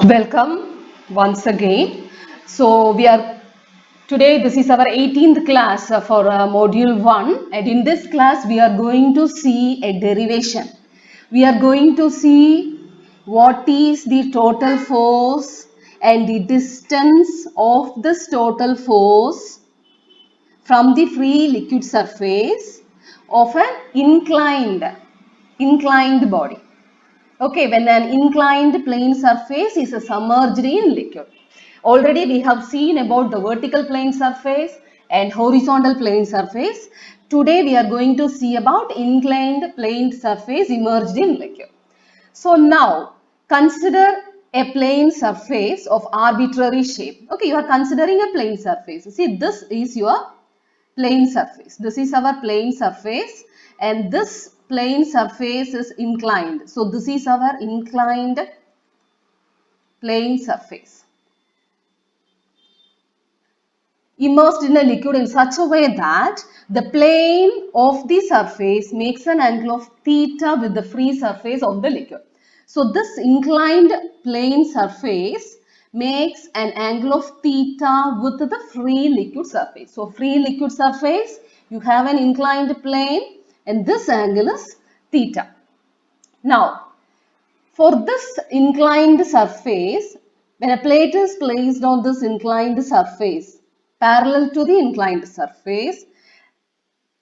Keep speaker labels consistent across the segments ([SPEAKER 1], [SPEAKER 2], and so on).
[SPEAKER 1] Welcome once again. So we are today. This is our 18th class for module 1, and in this class we are going to see a derivation. We are going to see what is the total force and the distance of this total force from the free liquid surface of an inclined body. Okay, when an inclined plane surface is submerged in liquid. Already we have seen about the vertical plane surface and horizontal plane surface. Today we are going to see about inclined plane surface immersed in liquid. So now consider a plane surface of arbitrary shape. Okay, you are considering a plane surface. See, this is your plane surface. This is our plane surface, and this plane surface is inclined. So this is our inclined plane surface. Immersed in a liquid in such a way that the plane of the surface makes an angle of theta with the free surface of the liquid. So this inclined plane surface makes an angle of theta with the free liquid surface. So free liquid surface, you have an inclined plane and this angle is theta. Now, for this inclined surface, when a plate is placed on this inclined surface, parallel to the inclined surface,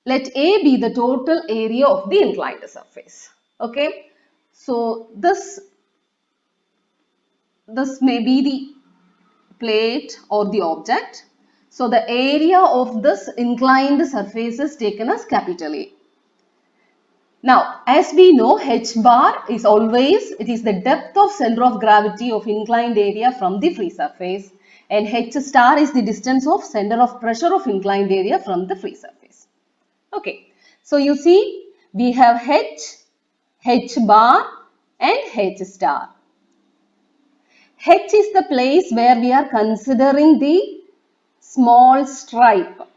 [SPEAKER 1] let A be the total area of the inclined surface. Okay, so this may be the plate or the object. So the area of this inclined surface is taken as capital A. Now, as we know, h bar is always, it is the depth of center of gravity of inclined area from the free surface, and h star is the distance of center of pressure of inclined area from the free surface. Okay, so you see we have h bar and h star. H is the place where we are considering the small stripe.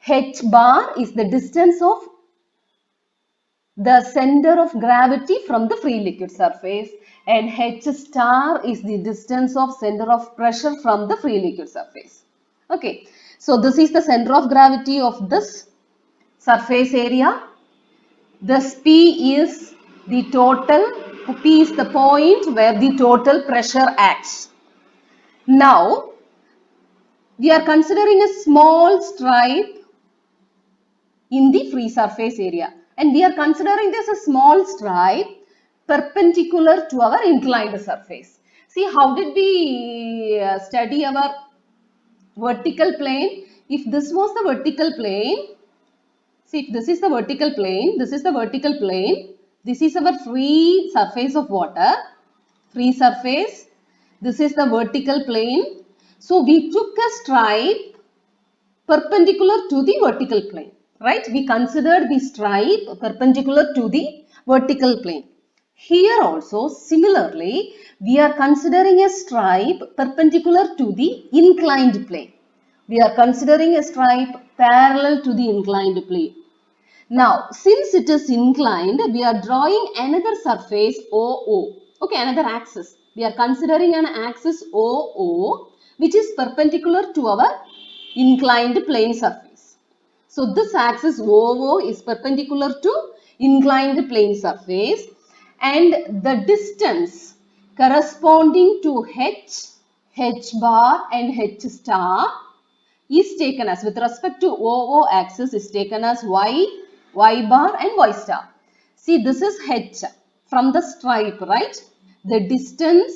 [SPEAKER 1] H bar is the distance of the center of gravity from the free liquid surface, and H star is the distance of center of pressure from the free liquid surface. Okay, so this is the center of gravity of this surface area. This P is the total, P is the point where the total pressure acts. Now, we are considering a small stripe in the free surface area, and we are considering this a small stripe perpendicular to our inclined surface. See, how did we study our vertical plane? If this was the vertical plane, see, if this is the vertical plane, this is the vertical plane, this is our free surface of water, free surface, this is the vertical plane. So we took a stripe perpendicular to the vertical plane, right? We considered the stripe perpendicular to the vertical plane. Here also, similarly, we are considering a stripe perpendicular to the inclined plane. We are considering a stripe parallel to the inclined plane. Now, since it is inclined, we are drawing another surface OO. Okay, another axis. We are considering an axis OO, which is perpendicular to our inclined plane surface. So, this axis OO is perpendicular to inclined plane surface, and the distance corresponding to H bar and H star is taken as, with respect to OO axis, is taken as y bar and y star. See, this is H from the stripe, right? The distance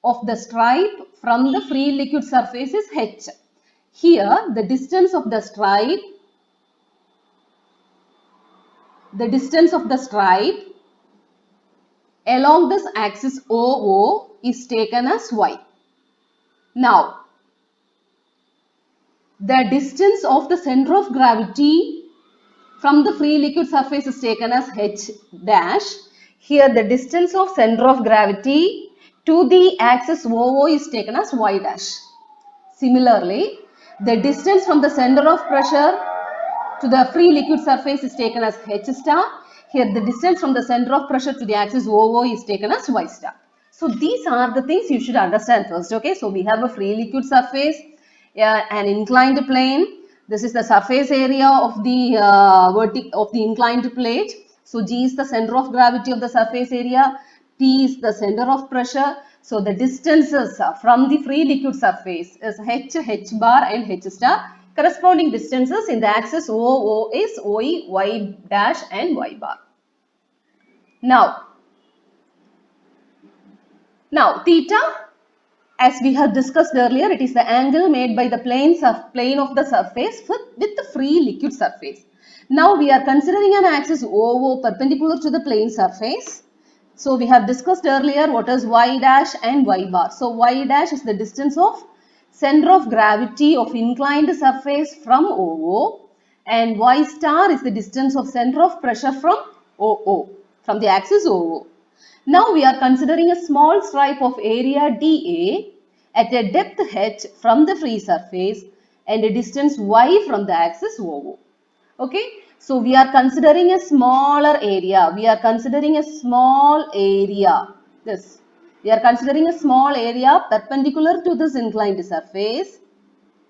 [SPEAKER 1] of the stripe from the free liquid surface is H. Here, the distance of the stripe along this axis OO is taken as y. Now, the distance of the center of gravity from the free liquid surface is taken as h dash. Here the distance of center of gravity to the axis OO is taken as y dash. Similarly, the distance from the center of pressure to the free liquid surface is taken as h star. Here the distance from the center of pressure to the axis OO is taken as y star. So these are the things you should understand first. Okay, so we have a free liquid surface, an inclined plane. This is the surface area of the inclined plate. So G is the center of gravity of the surface area. P is the center of pressure. So the distances from the free liquid surface is H, H bar and H star. Corresponding distances in the axis O is OE, Y dash and Y bar. Now theta, as we have discussed earlier, it is the angle made by the plane of the surface with the free liquid surface. Now we are considering an axis OO perpendicular to the plane surface. So we have discussed earlier what is Y dash and Y bar. So Y dash is the distance of center of gravity of inclined surface from OO, and Y star is the distance of center of pressure from OO, from the axis OO. Now we are considering a small stripe of area dA at a depth h from the free surface and a distance y from the axis OO. Okay, so we are considering a smaller area. We are considering a small area. This. We are considering a small area perpendicular to this inclined surface,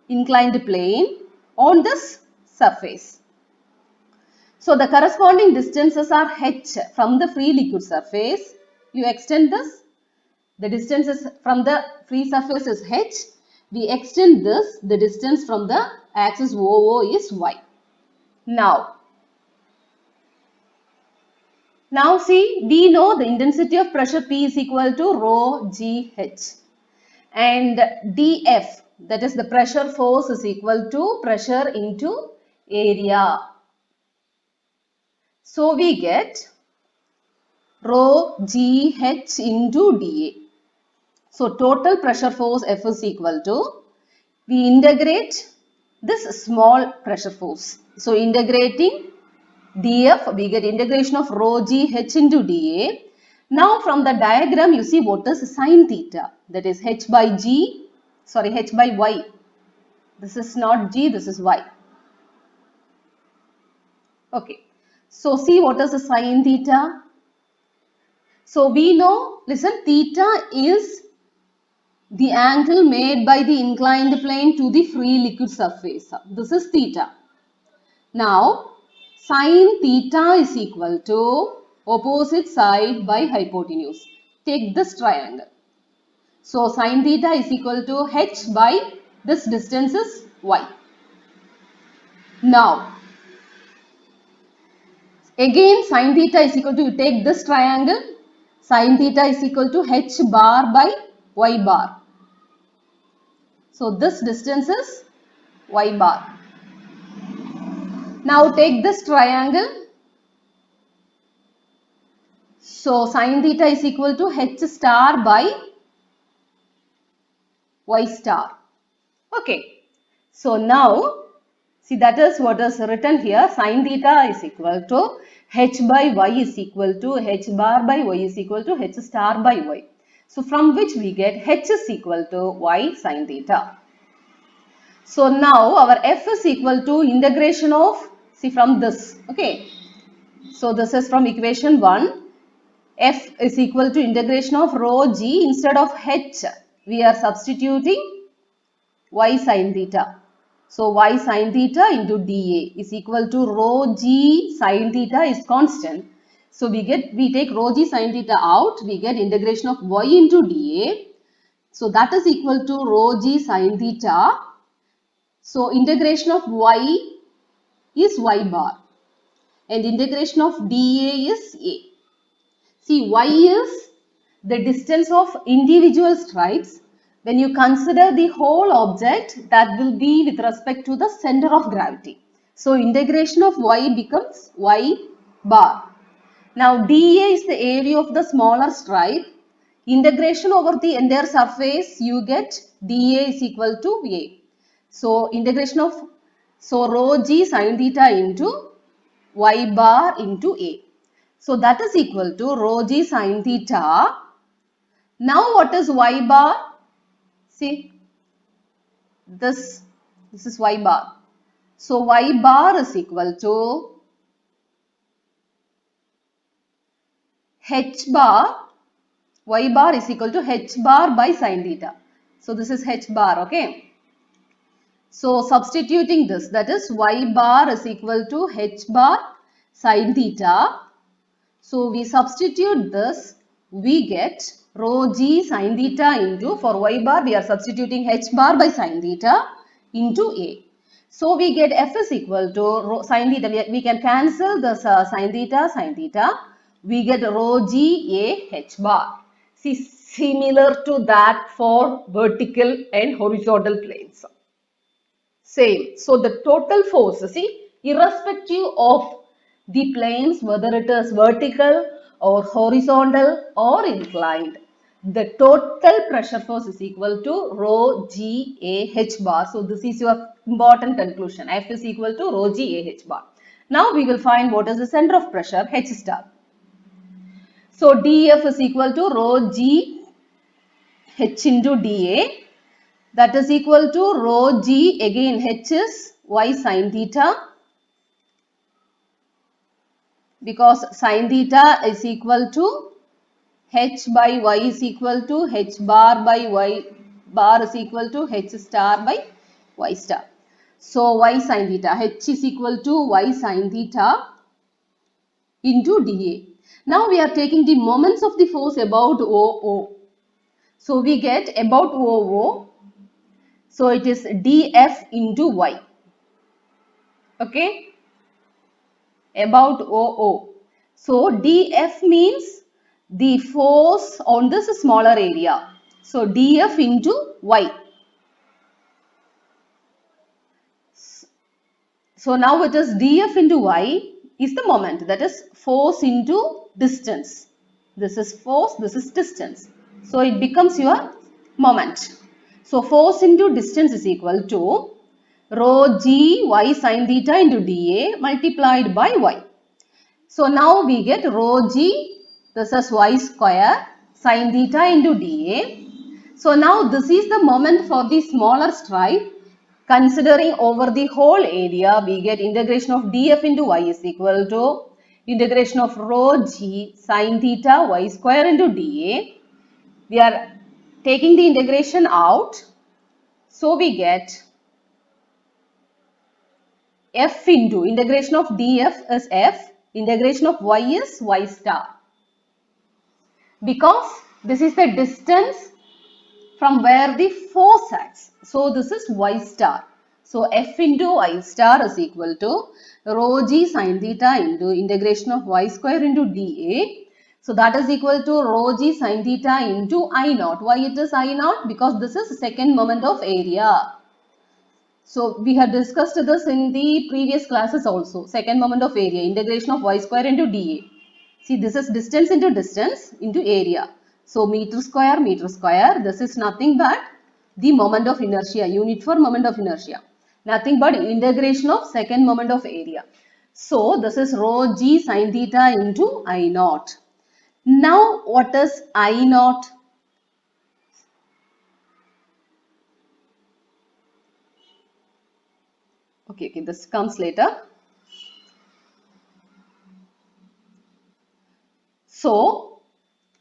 [SPEAKER 1] inclined plane on this surface. So the corresponding distances are h from the free liquid surface. You extend this. The distance is from the free surface is h. We extend this. The distance from the axis OO is y. Now see, we know the intensity of pressure P is equal to rho GH, and dF, that is the pressure force, is equal to pressure into area. So we get rho GH into dA. So total pressure force F is equal to, we integrate this small pressure force. So integrating dF, we get integration of rho GH into dA. Now from the diagram you see what is sine theta, that is h by y. This is not g, this is y. Okay, so see what is the sine theta. So we know, listen, theta is the angle made by the inclined plane to the free liquid surface. This is theta. Now sine theta is equal to opposite side by hypotenuse. Take this triangle. So sine theta is equal to h by this distance is y. Now again sine theta is equal to, you take this triangle, sine theta is equal to h bar by y bar. So this distance is y bar. Now take this triangle. So sine theta is equal to h star by y star. Okay. So now see, that is what is written here. Sine theta is equal to h by y is equal to h bar by y is equal to h star by y. So from which we get h is equal to y sine theta. So now our f is equal to integration of, see, from this. Okay. So this is from equation 1. F is equal to integration of rho g, instead of h we are substituting y sine theta. So y sine theta into dA is equal to rho g sine theta is constant. So we take rho g sine theta out, we get integration of y into dA. So that is equal to rho g sine theta. So integration of y is y bar and integration of dA is a. See, y is the distance of individual stripes. When you consider the whole object, that will be with respect to the center of gravity. So integration of y becomes y bar. Now dA is the area of the smaller stripe. Integration over the entire surface, you get dA is equal to a. So integration of, so rho g sine theta into y bar into a. So that is equal to rho g sine theta. Now what is y bar? See, this is y bar. So y bar is equal to h bar y bar is equal to h bar by sin theta. So this is h bar, okay. So substituting this, that is y bar is equal to h bar sin theta. So we substitute this, we get rho g sin theta into, for y bar we are substituting h bar by sin theta into a. So we get f is equal to rho sin theta, we can cancel this sin theta, we get rho g a h bar. See, similar to that for vertical and horizontal planes. Same. So the total force, see, irrespective of the planes, whether it is vertical or horizontal or inclined, the total pressure force is equal to rho g a h bar. So this is your important conclusion. F is equal to rho g a h bar. Now we will find what is the center of pressure, h star. So dF is equal to rho g h into dA. That is equal to rho g, again h is y sin theta, because sin theta is equal to h by y is equal to h bar by y bar is equal to h star by y star. So y sin theta, h is equal to y sin theta into dA. Now we are taking the moments of the force about OO. So we get about OO. So it is dF into y. Okay. About OO. So dF means the force on this smaller area. So dF into y. So now it is dF into y is the moment, that is force into distance. This is force, this is distance. So it becomes your moment. So force into distance is equal to rho g y sin theta into dA multiplied by y. So now we get rho g, this is y square sin theta into dA. So now this is the moment for the smaller stripe. Considering over the whole area, we get integration of dF into y is equal to integration of rho g sin theta y square into dA. We are taking the integration out. So we get f into integration of df is f, integration of y is y star. Because this is the distance from where the force acts. So this is y star. So f into y star is equal to rho g sin theta into integration of y square into dA. So that is equal to rho g sin theta into I naught. Why it is I naught? Because this is second moment of area. So we had discussed this in the previous classes also. Second moment of area, integration of y square into dA. See, this is distance into area. So meter square, this is nothing but the moment of inertia, unit for moment of inertia. Nothing but integration of second moment of area. So this is rho g sin theta into I naught. Now what is I naught? Okay, this comes later. So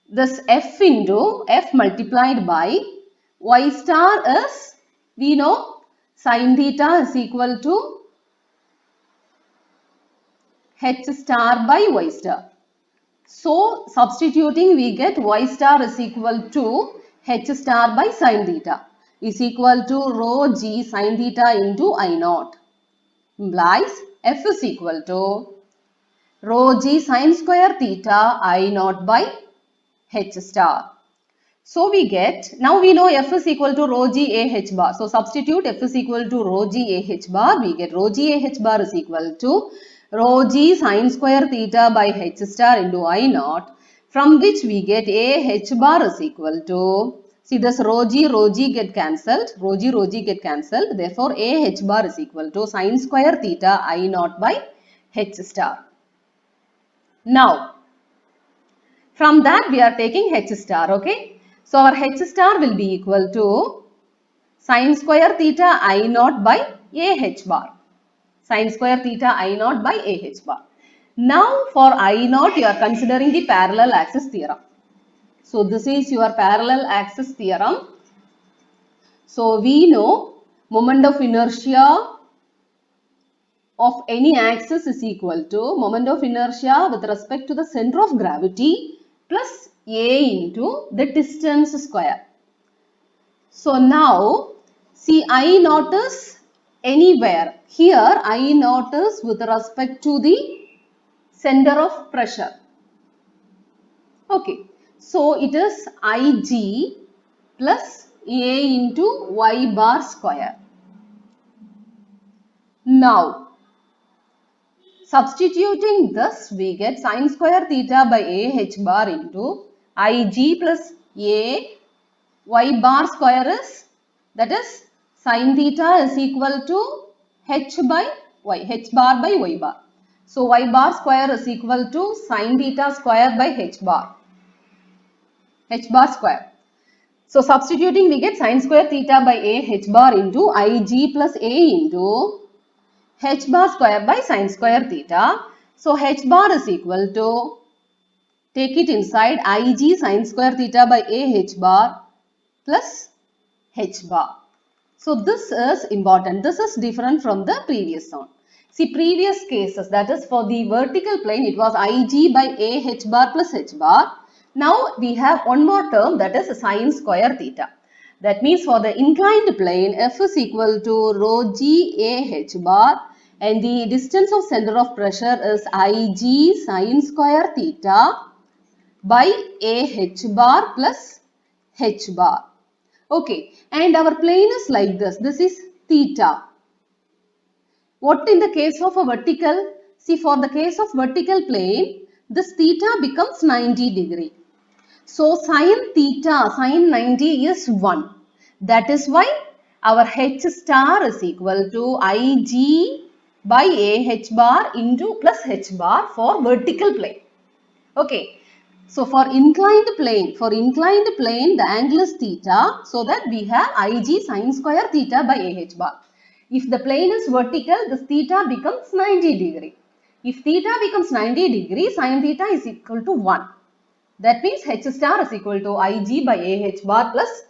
[SPEAKER 1] this f into f multiplied by y star is, we know, sin theta is equal to h star by y star. So substituting, we get y star is equal to h star by sin theta is equal to rho g sin theta into I naught. Implies f is equal to rho g sin square theta I naught by h star. So we get, now we know f is equal to rho g a h bar. So substitute f is equal to rho g a h bar. We get rho g a h bar is equal to rho g sin square theta by h star into I naught, from which we get a h bar is equal to, see this rho g get cancelled, rho g get cancelled. Therefore a h bar is equal to sin square theta I naught by h star. Now from that we are taking h star, okay. So our h star will be equal to sin square theta I naught by a h bar. Sin square theta I naught by a h bar. Now for I naught you are considering the parallel axis theorem. So this is your parallel axis theorem. So we know moment of inertia of any axis is equal to moment of inertia with respect to the center of gravity plus a into the distance square. So now see I naught is anywhere. Here I naught is with respect to the center of pressure. Okay. So it is Ig plus A into y bar square. Now substituting this, we get sine square theta by a h bar into Ig plus a y bar square is, that is sine theta is equal to h by y, h bar by y bar. So y bar square is equal to sine theta square by h bar square. So substituting, we get sine square theta by a h bar into Ig plus a into h bar square by sine square theta. So h bar is equal to, take it inside, Ig sine square theta by a h bar plus h bar. So this is important. This is different from the previous one. See, previous cases, that is for the vertical plane, it was Ig by a h bar plus h bar. Now we have one more term, that is sine square theta. That means for the inclined plane, F is equal to rho g a h bar, and the distance of center of pressure is Ig sine square theta by a h bar plus h bar. Okay, and our plane is like this. This is theta. What in the case of a vertical? See, for the case of vertical plane, this theta becomes 90 degree. So sine theta, sine 90 is 1. That is why our h star is equal to Ig by a h bar into plus h bar for vertical plane. Okay. So for inclined plane, the angle is theta, so that we have Ig sine square theta by ah bar. If the plane is vertical, this theta becomes 90 degree. If theta becomes 90 degree, sine theta is equal to 1. That means h star is equal to Ig by ah bar plus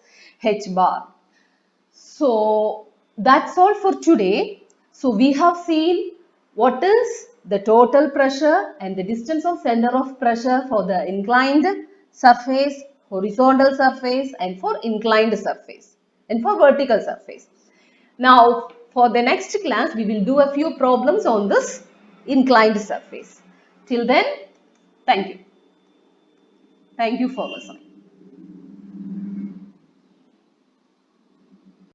[SPEAKER 1] h bar. So that's all for today. So we have seen what is the total pressure and the distance of center of pressure for the inclined surface, horizontal surface, and for inclined surface and for vertical surface. Now for the next class we will do a few problems on this inclined surface. Till then, thank you. Thank you for listening.